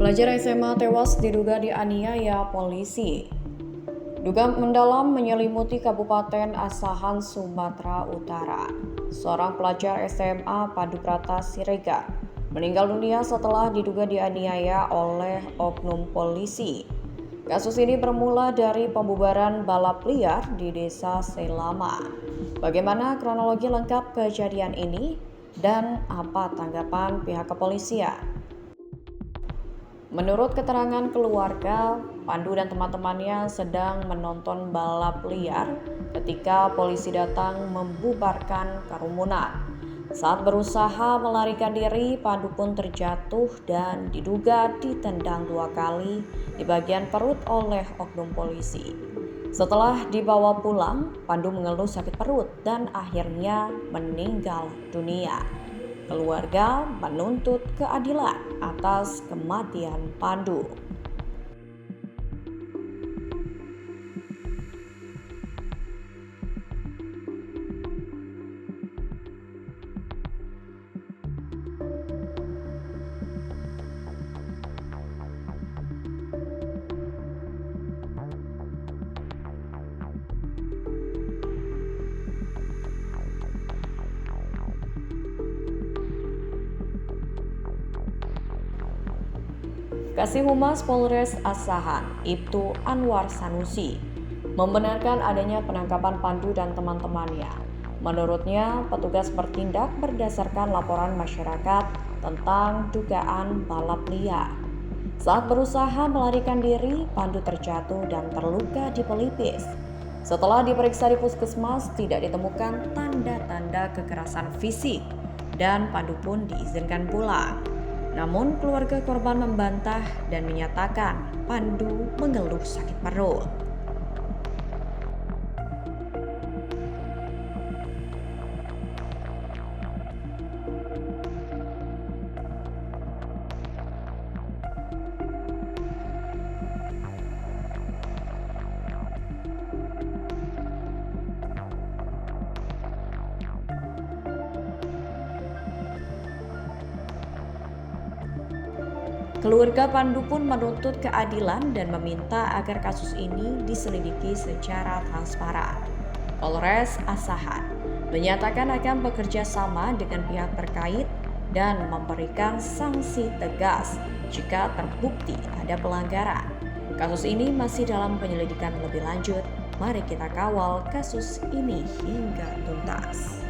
Pelajar SMA tewas diduga dianiaya polisi. Duga mendalam menyelimuti Kabupaten Asahan, Sumatera Utara. Seorang pelajar SMA Padubrata Siregar meninggal dunia setelah diduga dianiaya oleh oknum polisi. Kasus ini bermula dari pembubaran balap liar di Desa Selama. Bagaimana kronologi lengkap kejadian ini dan apa tanggapan pihak kepolisian? Menurut keterangan keluarga, Pandu dan teman-temannya sedang menonton balap liar ketika polisi datang membubarkan kerumunan. Saat berusaha melarikan diri, Pandu pun terjatuh dan diduga ditendang 2 kali di bagian perut oleh oknum polisi. Setelah dibawa pulang, Pandu mengeluh sakit perut dan akhirnya meninggal dunia. Keluarga menuntut keadilan atas kematian Pandu. Kasih Humas Polres Asahan, Ibtu Anwar Sanusi, membenarkan adanya penangkapan Pandu dan teman-temannya. Menurutnya, petugas bertindak berdasarkan laporan masyarakat tentang dugaan balap liar. Saat berusaha melarikan diri, Pandu terjatuh dan terluka di pelipis. Setelah diperiksa di puskesmas, tidak ditemukan tanda-tanda kekerasan fisik dan Pandu pun diizinkan pulang. Namun keluarga korban membantah dan menyatakan Pandu mengeluh sakit perut. Keluarga Pandu pun menuntut keadilan dan meminta agar kasus ini diselidiki secara transparan. Polres Asahan menyatakan akan bekerja sama dengan pihak terkait dan memberikan sanksi tegas jika terbukti ada pelanggaran. Kasus ini masih dalam penyelidikan lebih lanjut. Mari kita kawal kasus ini hingga tuntas.